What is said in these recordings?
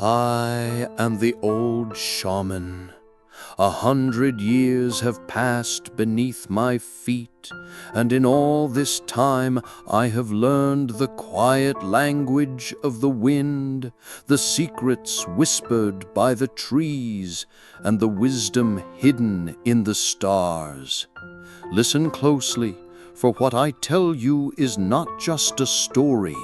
I am the old shaman. 100 years have passed beneath my feet, and in all this time I have learned the quiet language of the wind, the secrets whispered by the trees, and the wisdom hidden in the stars. Listen closely, for what I tell you is not just a story.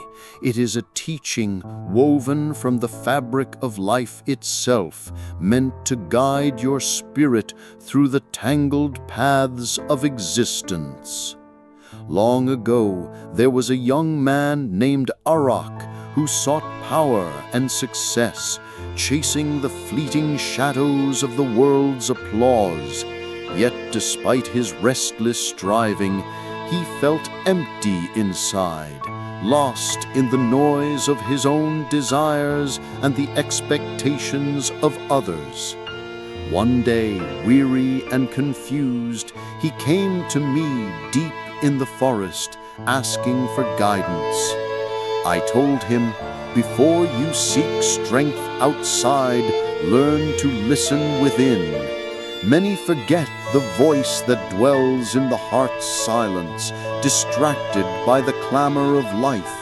It is a teaching woven from the fabric of life itself, meant to guide your spirit through the tangled paths of existence. Long ago, there was a young man named Arak who sought power and success, chasing the fleeting shadows of the world's applause. Yet, despite his restless striving, he felt empty inside, lost in the noise of his own desires and the expectations of others. One day, weary and confused, he came to me deep in the forest, asking for guidance. I told him, "Before you seek strength outside, learn to listen within." Many forget the voice that dwells in the heart's silence, distracted by the clamor of life.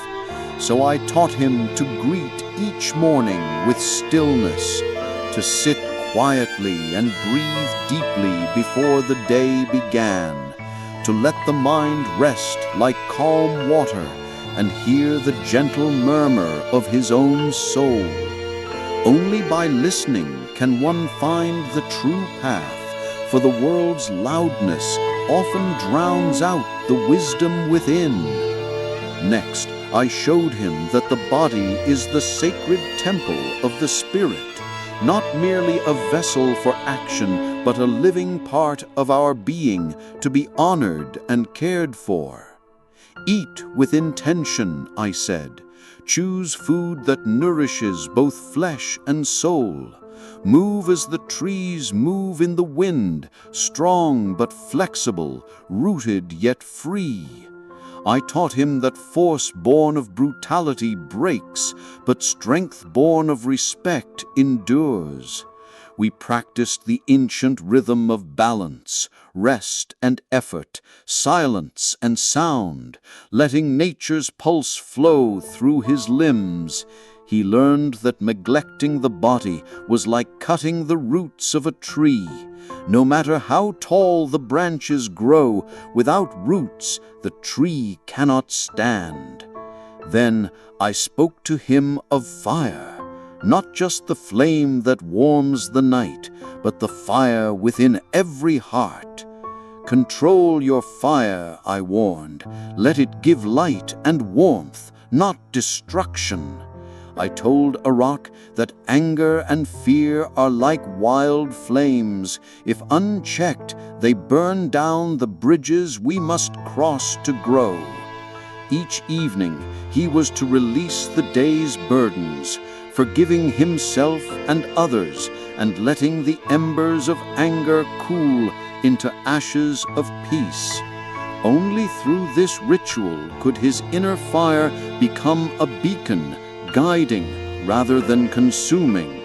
So I taught him to greet each morning with stillness, to sit quietly and breathe deeply before the day began, to let the mind rest like calm water and hear the gentle murmur of his own soul. Only by listening can one find the true path, for the world's loudness often drowns out the wisdom within. Next, I showed him that the body is the sacred temple of the spirit, not merely a vessel for action, but a living part of our being to be honored and cared for. Eat with intention, I said. Choose food that nourishes both flesh and soul. Move as the trees move in the wind, strong but flexible, rooted yet free. I taught him that force born of brutality breaks, but strength born of respect endures. We practiced the ancient rhythm of balance, rest and effort, silence and sound, letting nature's pulse flow through his limbs. He learned that neglecting the body was like cutting the roots of a tree. No matter how tall the branches grow, without roots the tree cannot stand. Then I spoke to him of fire. Not just the flame that warms the night, but the fire within every heart. Control your fire, I warned. Let it give light and warmth, not destruction. I told Arak that anger and fear are like wild flames. If unchecked, they burn down the bridges we must cross to grow. Each evening, he was to release the day's burdens, forgiving himself and others, and letting the embers of anger cool into ashes of peace. Only through this ritual could his inner fire become a beacon, guiding rather than consuming.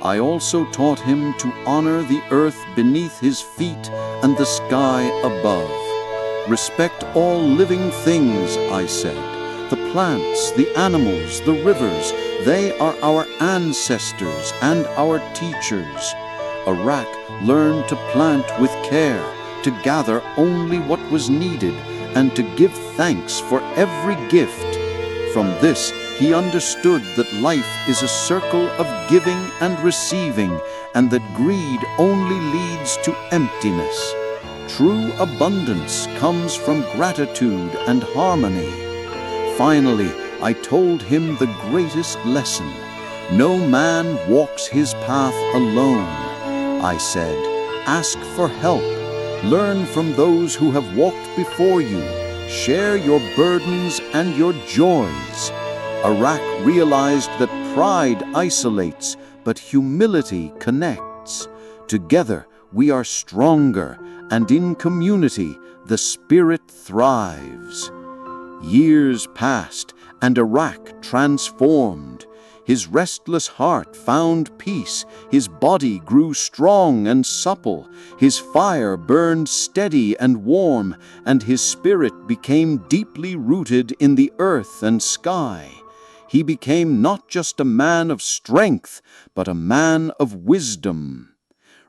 I also taught him to honor the earth beneath his feet and the sky above. Respect all living things, I said. The plants, the animals, the rivers, they are our ancestors and our teachers. Arak learned to plant with care, to gather only what was needed, and to give thanks for every gift. From this, he understood that life is a circle of giving and receiving, and that greed only leads to emptiness. True abundance comes from gratitude and harmony. Finally, I told him the greatest lesson. No man walks his path alone. I said, ask for help. Learn from those who have walked before you. Share your burdens and your joys. Arak realized that pride isolates, but humility connects. Together, we are stronger, and in community, the spirit thrives. Years passed, and Arak transformed. His restless heart found peace, his body grew strong and supple, his fire burned steady and warm, and his spirit became deeply rooted in the earth and sky. He became not just a man of strength, but a man of wisdom.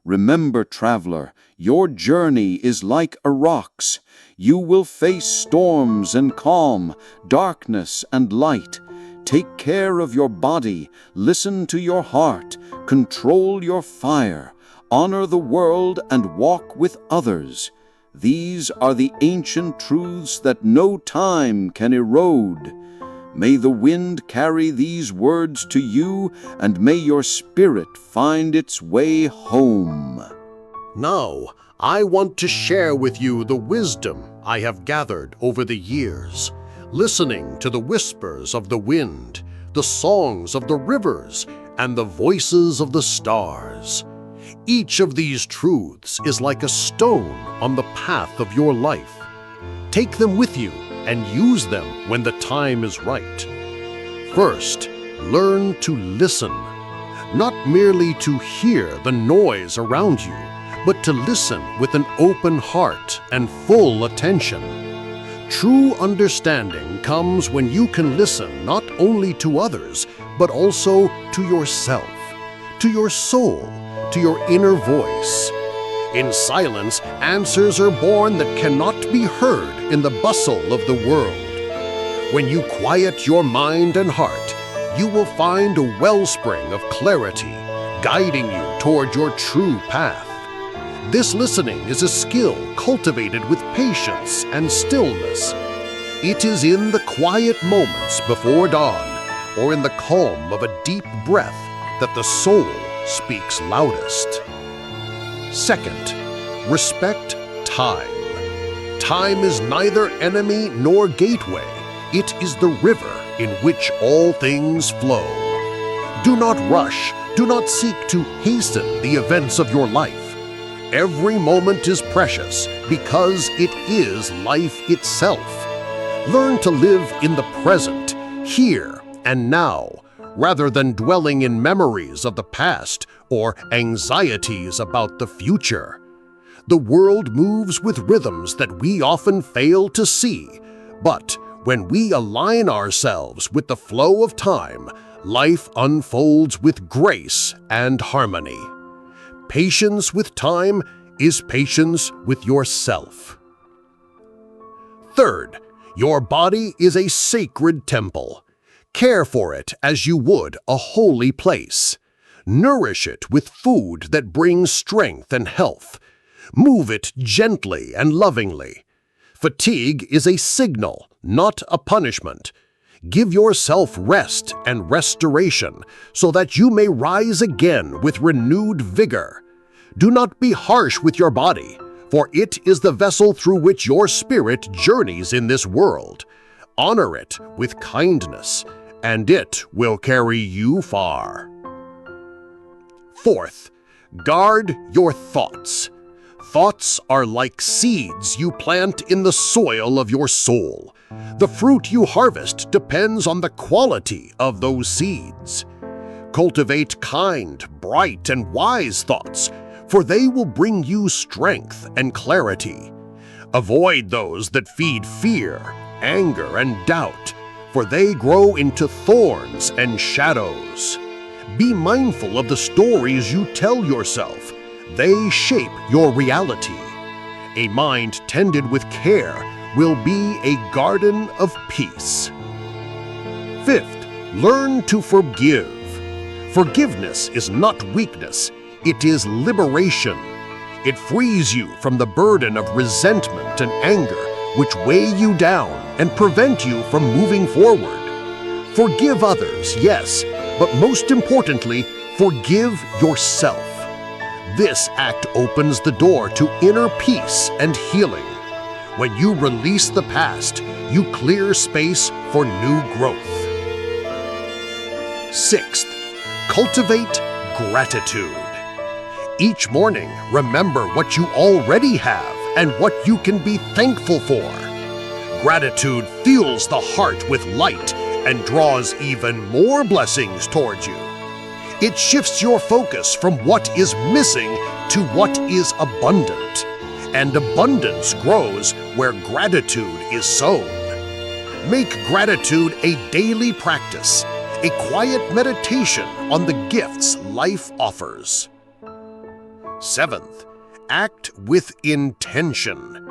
Remember, traveler, your journey is like a roc's. You will face storms and calm, darkness and light. Take care of your body, listen to your heart, control your fire, honor the world and walk with others. These are the ancient truths that no time can erode. May the wind carry these words to you, and may your spirit find its way home. Now, I want to share with you the wisdom I have gathered over the years, listening to the whispers of the wind, the songs of the rivers, and the voices of the stars. Each of these truths is like a stone on the path of your life. Take them with you and use them when the time is right. First, learn to listen, not merely to hear the noise around you, but to listen with an open heart and full attention. True understanding comes when you can listen not only to others, but also to yourself, to your soul, to your inner voice. In silence, answers are born that cannot be heard in the bustle of the world. When you quiet your mind and heart, you will find a wellspring of clarity, guiding you toward your true path. This listening is a skill cultivated with patience and stillness. It is in the quiet moments before dawn, or in the calm of a deep breath, that the soul speaks loudest. Second, respect time. Time is neither enemy nor gateway. It is the river in which all things flow. Do not rush, do not seek to hasten the events of your life. Every moment is precious because it is life itself. Learn to live in the present, here and now, rather than dwelling in memories of the past or anxieties about the future. The world moves with rhythms that we often fail to see, but when we align ourselves with the flow of time, life unfolds with grace and harmony. Patience with time is patience with yourself. Third, your body is a sacred temple. Care for it as you would a holy place. Nourish it with food that brings strength and health. Move it gently and lovingly. Fatigue is a signal, not a punishment. Give yourself rest and restoration so that you may rise again with renewed vigor. Do not be harsh with your body, for it is the vessel through which your spirit journeys in this world. Honor it with kindness, and it will carry you far. Fourth, guard your thoughts. Thoughts are like seeds you plant in the soil of your soul. The fruit you harvest depends on the quality of those seeds. Cultivate kind, bright, and wise thoughts, for they will bring you strength and clarity. Avoid those that feed fear, anger, and doubt, for they grow into thorns and shadows. Be mindful of the stories you tell yourself. They shape your reality. A mind tended with care will be a garden of peace. Fifth, learn to forgive. Forgiveness is not weakness, it is liberation. It frees you from the burden of resentment and anger, which weigh you down and prevent you from moving forward. Forgive others, yes, but most importantly, forgive yourself. This act opens the door to inner peace and healing. When you release the past, you clear space for new growth. Sixth, cultivate gratitude. Each morning, remember what you already have and what you can be thankful for. Gratitude fuels the heart with light and draws even more blessings towards you. It shifts your focus from what is missing to what is abundant, and abundance grows where gratitude is sown. Make gratitude a daily practice, a quiet meditation on the gifts life offers. 7th, act with intention.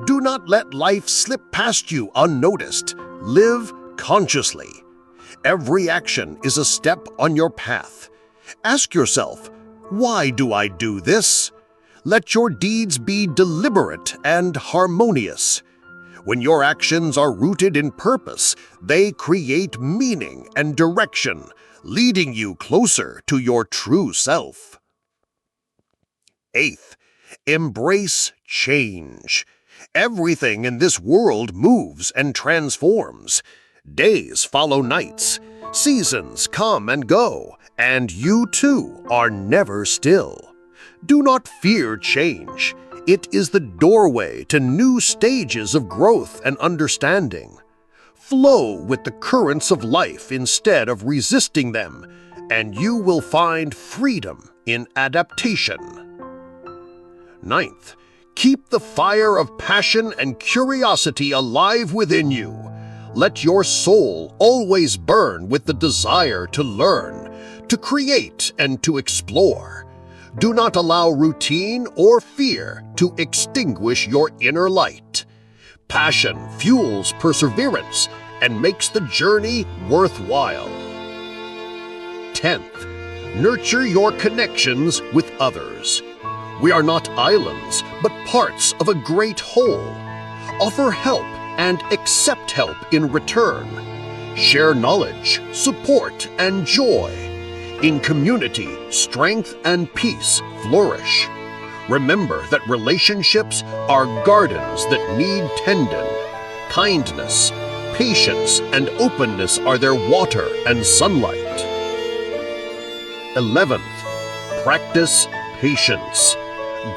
Do not let life slip past you unnoticed. Live consciously. Every action is a step on your path. Ask yourself, why do I do this? Let your deeds be deliberate and harmonious. When your actions are rooted in purpose, they create meaning and direction, leading you closer to your true self. 8th, embrace change. Everything in this world moves and transforms. Days follow nights, seasons come and go, and you too are never still. Do not fear change. It is the doorway to new stages of growth and understanding. Flow with the currents of life instead of resisting them, and you will find freedom in adaptation. 9th, keep the fire of passion and curiosity alive within you. Let your soul always burn with the desire to learn, to create, and to explore. Do not allow routine or fear to extinguish your inner light. Passion fuels perseverance and makes the journey worthwhile. 10th, nurture your connections with others. We are not islands, but parts of a great whole. Offer help and accept help in return. Share knowledge, support, and joy. In community, strength and peace flourish. Remember that relationships are gardens that need tending. Kindness, patience, and openness are their water and sunlight. 11th, practice patience.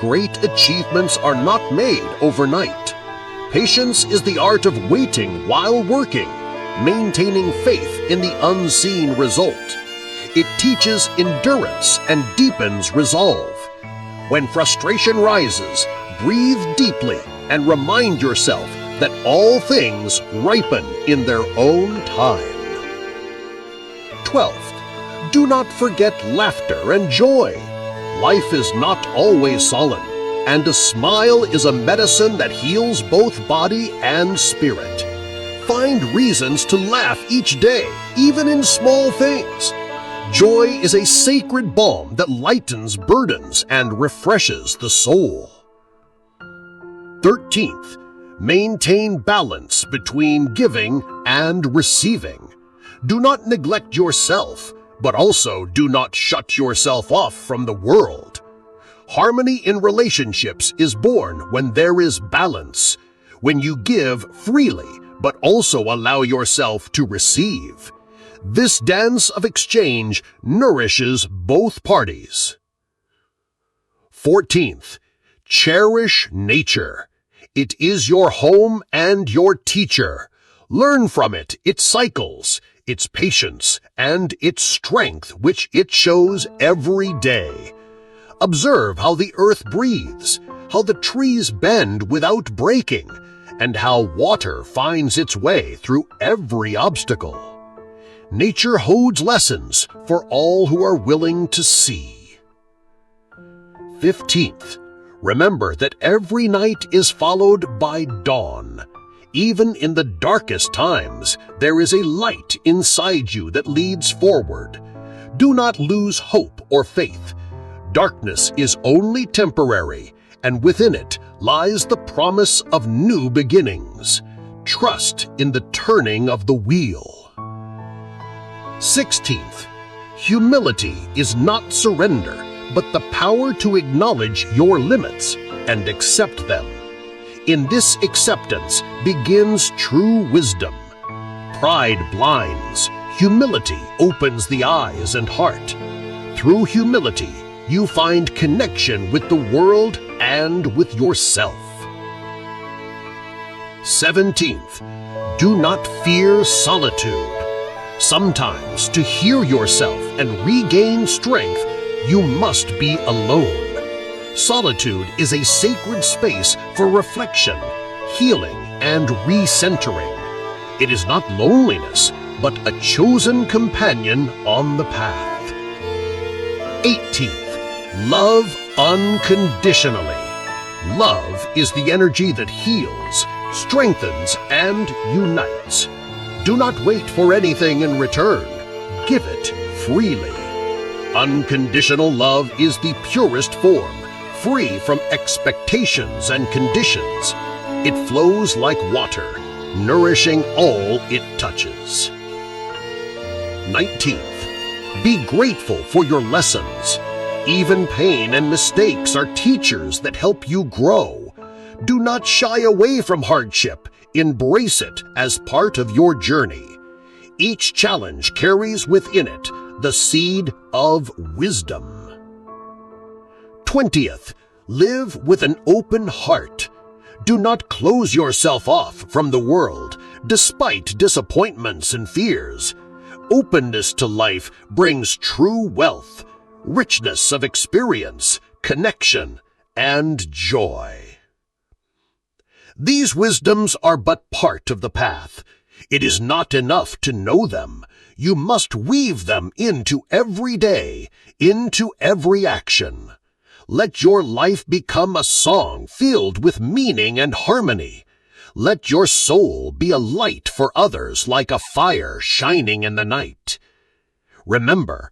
Great achievements are not made overnight. Patience is the art of waiting while working, maintaining faith in the unseen result. It teaches endurance and deepens resolve. When frustration rises, breathe deeply and remind yourself that all things ripen in their own time. 12th, do not forget laughter and joy. Life is not always solemn, and a smile is a medicine that heals both body and spirit. Find reasons to laugh each day, even in small things. Joy is a sacred balm that lightens burdens and refreshes the soul. 13th, maintain balance between giving and receiving. Do not neglect yourself, but also do not shut yourself off from the world. Harmony in relationships is born when there is balance, when you give freely but also allow yourself to receive. This dance of exchange nourishes both parties. 14th, cherish nature. It is your home and your teacher. Learn from it its cycles, its patience, and its strength which it shows every day. Observe how the earth breathes, how the trees bend without breaking, and how water finds its way through every obstacle. Nature holds lessons for all who are willing to see. 15th, remember that every night is followed by dawn. Even in the darkest times, there is a light inside you that leads forward. Do not lose hope or faith. Darkness is only temporary, and within it lies the promise of new beginnings. Trust in the turning of the wheel. 16th, humility is not surrender, but the power to acknowledge your limits and accept them. In this acceptance begins true wisdom. Pride blinds, humility opens the eyes and heart. Through humility, you find connection with the world and with yourself. 17th, do not fear solitude. Sometimes, to hear yourself and regain strength, you must be alone. Solitude is a sacred space for reflection, healing, and recentering. It is not loneliness, but a chosen companion on the path. 18th, love unconditionally. Love is the energy that heals, strengthens, and unites. Do not wait for anything in return. Give it freely. Unconditional love is the purest form, free from expectations and conditions. It flows like water, nourishing all it touches. 19th, be grateful for your lessons. Even pain and mistakes are teachers that help you grow. Do not shy away from hardship. Embrace it as part of your journey. Each challenge carries within it the seed of wisdom. 20th, live with an open heart. Do not close yourself off from the world, despite disappointments and fears. Openness to life brings true wealth, richness of experience, connection, and joy. These wisdoms are but part of the path. It is not enough to know them. You must weave them into every day, into every action. Let your life become a song filled with meaning and harmony. Let your soul be a light for others like a fire shining in the night. Remember,